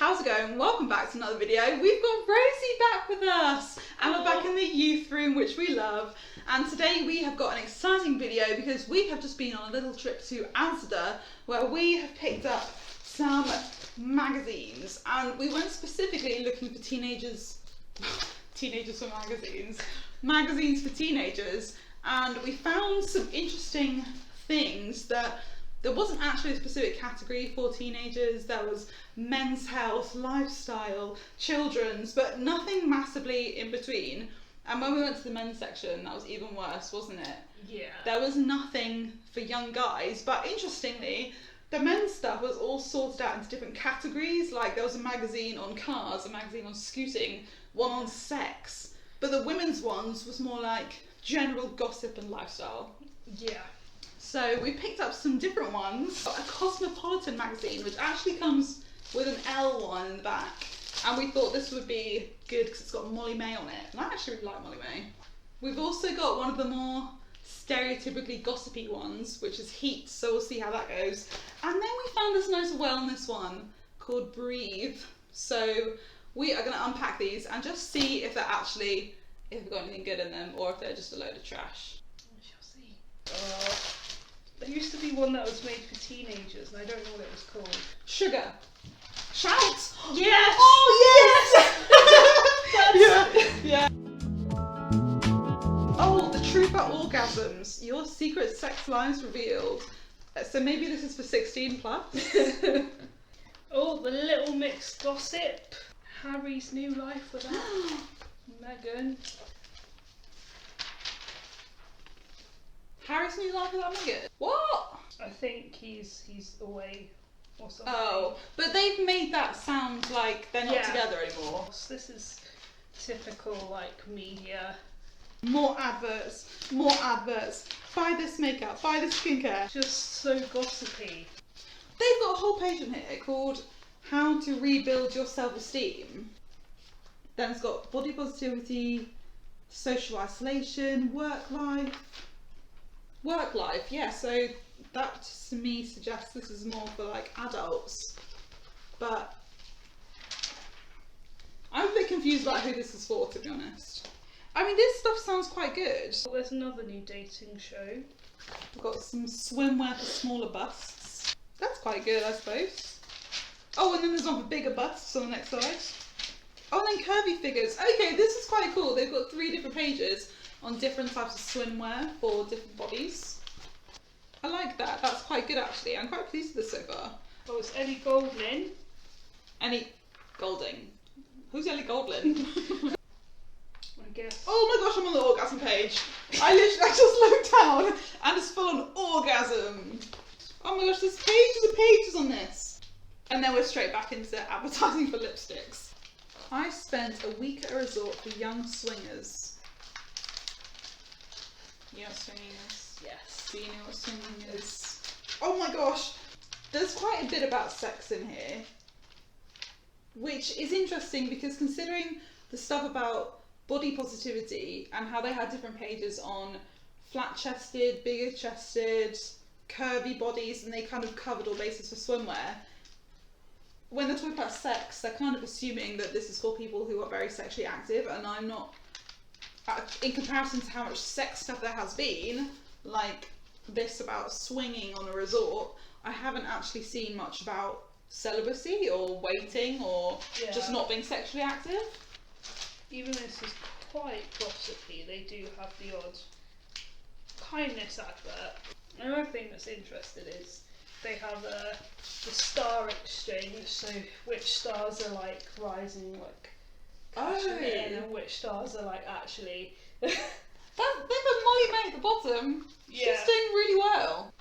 how's it going? Welcome back to another video. We've got Rosie back with us and we're back in the youth room, which we love. And today we have got an exciting video because we have just been on a little trip to Amsterdam where we have picked up some magazines, and we went specifically looking for teenagers for magazines for teenagers, and we found some interesting things that there wasn't actually a specific category for teenagers. There was men's health, lifestyle, children's, but nothing massively in between. And when we went to the men's section, that was even worse, wasn't it? Yeah. There was nothing for young guys, but interestingly, the men's stuff was all sorted out into different categories. Like there was a magazine on cars, a magazine on scooting, one on sex. But the women's ones was more like general gossip and lifestyle. Yeah. So we picked up some different ones. A Cosmopolitan magazine, which actually comes with an Elle one in the back. And we thought this would be good because it's got Molly May on it. And I actually really like Molly May. We've also got one of the more stereotypically gossipy ones, which is Heat, so we'll see how that goes. And then we found this nice wellness one called Breathe. So we are going to unpack these and just see if they've got anything good in them or if they're just a load of trash. We shall see. There used to be one that was made for teenagers, and I don't know what it was called. Sugar. Shout! Yes! Oh yes! Yeah. Oh, the truth about orgasms. Your secret sex lives revealed. So maybe this is for 16 plus. Oh, the Little Mix gossip. Harry's new life with that. Meghan. Harry's new life without Meghan? What? I think he's away or something. Oh, but they've made that sound like they're not together anymore. This is typical like media. More adverts. Buy this makeup, buy this skincare. Just so gossipy. They've got a whole page in here called How to Rebuild Your Self-Esteem. Then it's got body positivity, social isolation, work life, yeah, so that to me suggests this is more for like adults, but I'm a bit confused about who this is for, to be honest. I mean, this stuff sounds quite good. Well, there's another new dating show. We've got some swimwear for smaller busts. That's quite good, I suppose. Oh, and then there's one for bigger busts on the next slide. Oh, and then curvy figures. Okay, this is quite cool. They've got 3 different pages on different types of swimwear for different bodies. I like that. That's quite good, actually. I'm quite pleased with this so far. Oh, it's Ellie Goulding. Ellie Goulding. Who's Ellie Goulding? I guess. Oh my gosh, I'm on the orgasm page. I just looked down and it's full on orgasm. Oh my gosh, there's pages and pages on this. And then we're straight back into advertising for lipsticks. I spent a week at a resort for young swingers. You know what swinging is? Yes. Do you know what swinging is? Oh my gosh, there's quite a bit about sex in here, which is interesting because considering the stuff about body positivity and how they had different pages on flat-chested, bigger-chested, curvy bodies, and they kind of covered all bases for swimwear. When they're talking about sex, they're kind of assuming that this is for people who are very sexually active, and I'm not. In comparison to how much sex stuff there has been, like this about swinging on a resort, I haven't actually seen much about celibacy or waiting or just not being sexually active. Even though this is quite gossipy, they do have the odd kindness advert. Another thing that's interesting is they have the star exchange, so which stars are like rising like in and which stars are like actually They've got Molly May at the bottom. She's doing really well.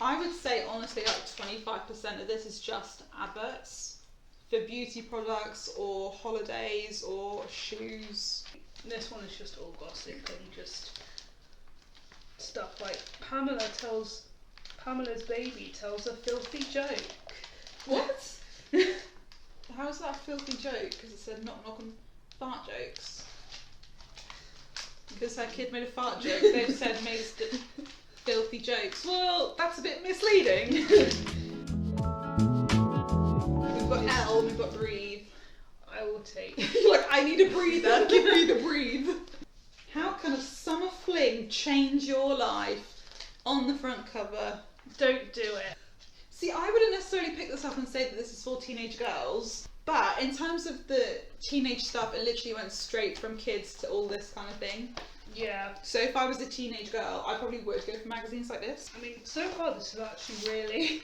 I would say honestly like 25% of this is just adverts for beauty products or holidays or shoes. This one is just all gossip and just stuff like Pamela's baby tells a filthy joke. What? How is that a filthy joke? Because it said knock knock on fart jokes. Because her kid made a fart joke, they've said made filthy jokes. Well, that's a bit misleading. We've got got Elle and we've got Breathe. I will take. You're like, I need a breather. Give me the breathe. How can a summer fling change your life? On the front cover. Don't do it. See, I wouldn't necessarily pick this up and say that this is for teenage girls, but in terms of the teenage stuff, it literally went straight from kids to all this kind of thing. Yeah. So if I was a teenage girl, I probably would go for magazines like this. I mean, so far this is actually really...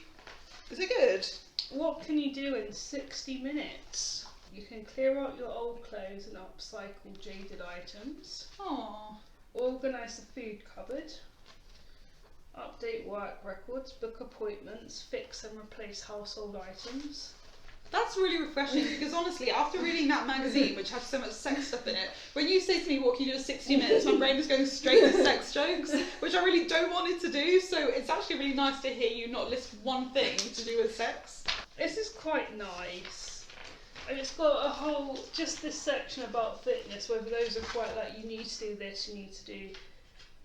Is it good? What can you do in 60 minutes? You can clear out your old clothes and upcycle jaded items. Aww. Organise the food cupboard. Update work records, book appointments, fix and replace household items. That's really refreshing because honestly, after reading that magazine, which has so much sex stuff in it, when you say to me, what can you do in 60 minutes, my brain is going straight to sex jokes, which I really don't want it to do, so it's actually really nice to hear you not list one thing to do with sex. This is quite nice. And it's got a whole, just this section about fitness, whether those are quite like, you need to do this, you need to do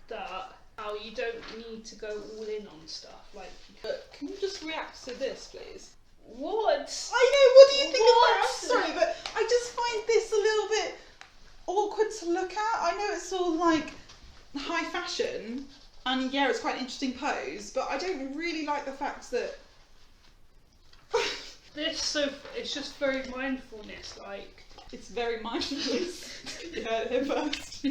that. How you don't need to go all in on stuff. Like, But can you just react to this, please? what? I know, what do you think What? of that? I'm sorry, but I just find this a little bit awkward to look at. I know it's all like high fashion, and yeah, it's quite an interesting pose, but I don't really like the fact that... It's just very mindfulness, like. It's very mindless. You heard it here first.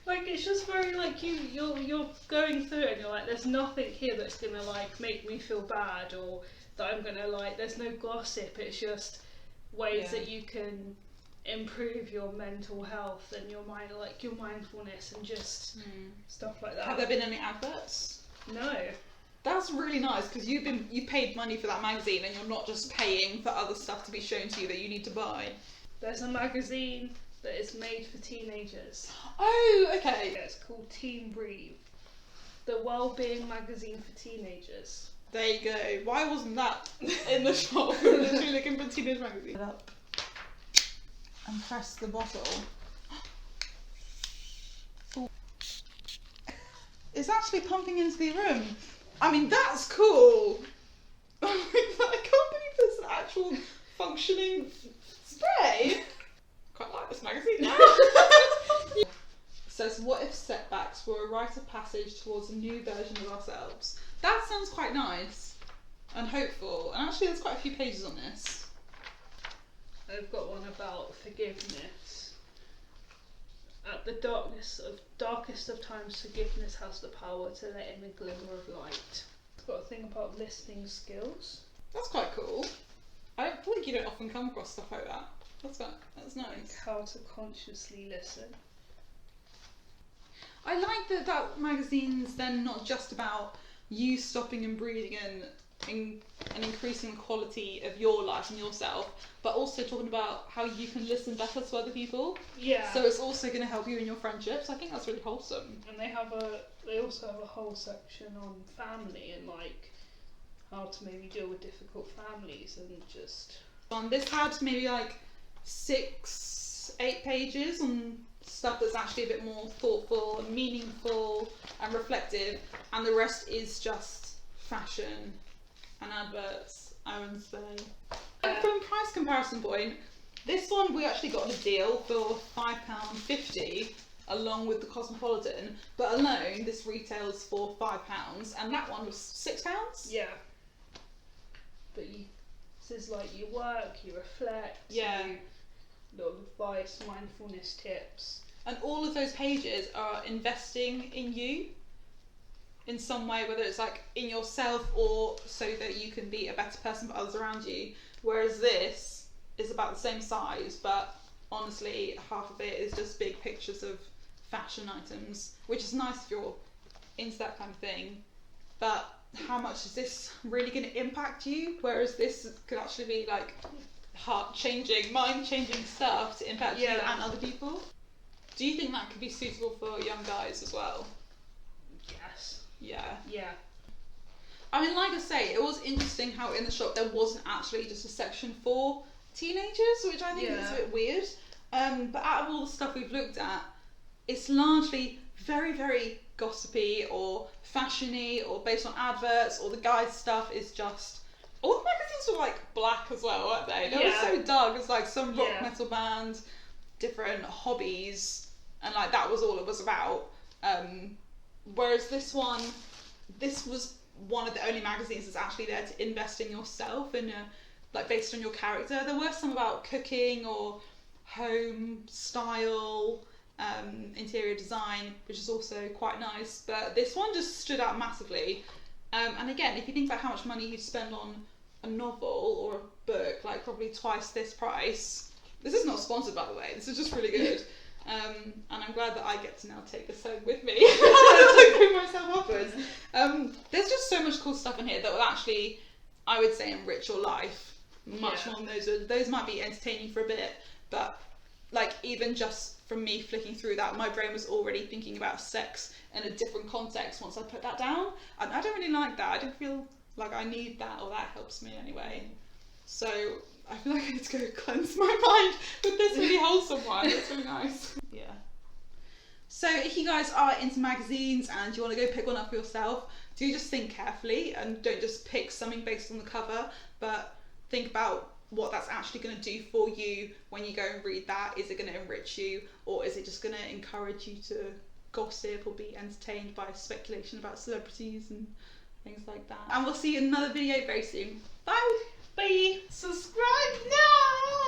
Like, it's just very like you're going through it and you're like, there's nothing here that's gonna like make me feel bad or that I'm gonna like, there's no gossip, it's just ways that you can improve your mental health and your mind, like your mindfulness and just stuff like that. Have there been any adverts? No. That's really nice because you paid money for that magazine and you're not just paying for other stuff to be shown to you that you need to buy. There's a magazine that is made for teenagers. Oh, okay. Yeah, it's called Teen Breathe, the well-being magazine for teenagers. There you go. Why wasn't that in the shop? We're literally looking for teenage magazine. Up and press the bottle. It's actually pumping into the room. I mean, that's cool. I can't believe there's an actual functioning spray. Quite like this magazine now. It says, what if setbacks were a rite of passage towards a new version of ourselves? That sounds quite nice and hopeful. And actually there's quite a few pages on this. I've got one about forgiveness. At the darkest of times, forgiveness has the power to let in a glimmer of light. It's got a thing about listening skills. That's quite cool. I feel like you don't often come across stuff like that. That's nice. Like how to consciously listen. I like that magazine's then not just about you stopping and breathing and increasing the quality of your life and yourself, but also talking about how you can listen better to other people. Yeah. So it's also going to help you in your friendships. I think that's really wholesome. And they also have a whole section on family and like how to maybe deal with difficult families and just. This had maybe like 6-8 pages on stuff that's actually a bit more thoughtful and meaningful and reflective, and the rest is just fashion and adverts, I would say. And from a price comparison point, this one we actually got a deal for £5.50 along with the Cosmopolitan, but alone this retails for £5 and that one was £6? Yeah. But this is like you work, you reflect, you little advice, mindfulness tips. And all of those pages are investing in you in some way, whether it's like in yourself or so that you can be a better person for others around you. Whereas this is about the same size, but honestly half of it is just big pictures of fashion items, which is nice if you're into that kind of thing. But how much is this really going to impact you? Whereas this could actually be like heart-changing, mind-changing stuff to impact you and other people. Do you think that could be suitable for young guys as well? Yes. Yeah. Yeah. I mean, like I say, it was interesting how in the shop there wasn't actually just a section for teenagers, which I think is a bit weird. But out of all the stuff we've looked at, it's largely very, very gossipy or fashion-y or based on adverts, or the guide stuff is just all the magazines were like black as well, weren't they? They were so dark. It's like some rock metal band, different hobbies, and like that was all it was about. Whereas this was one of the only magazines that's actually there to invest in yourself and like based on your character. There were some about cooking or home style, interior design, which is also quite nice, but this one just stood out massively. And again, if you think about how much money you'd spend on a novel or a book, like probably twice this price. This is not sponsored, by the way, this is just really good. And I'm glad that I get to now take this home with me. I bring myself upwards. There's just so much cool stuff in here that will actually, I would say, enrich your life much more than those. Those might be entertaining for a bit, but like even just from me flicking through that, my brain was already thinking about sex in a different context once I put that down. And I don't really like that. I don't feel like I need that, or that helps me anyway. So I feel like I need to go cleanse my mind with this really wholesome one. It's really nice. Yeah. So if you guys are into magazines and you want to go pick one up for yourself, do just think carefully and don't just pick something based on the cover, but think about what that's actually going to do for you when you go and read that. Is it going to enrich you, or is it just going to encourage you to gossip or be entertained by speculation about celebrities and things like that? And we'll see you in another video very soon. Bye! Bye! Subscribe now!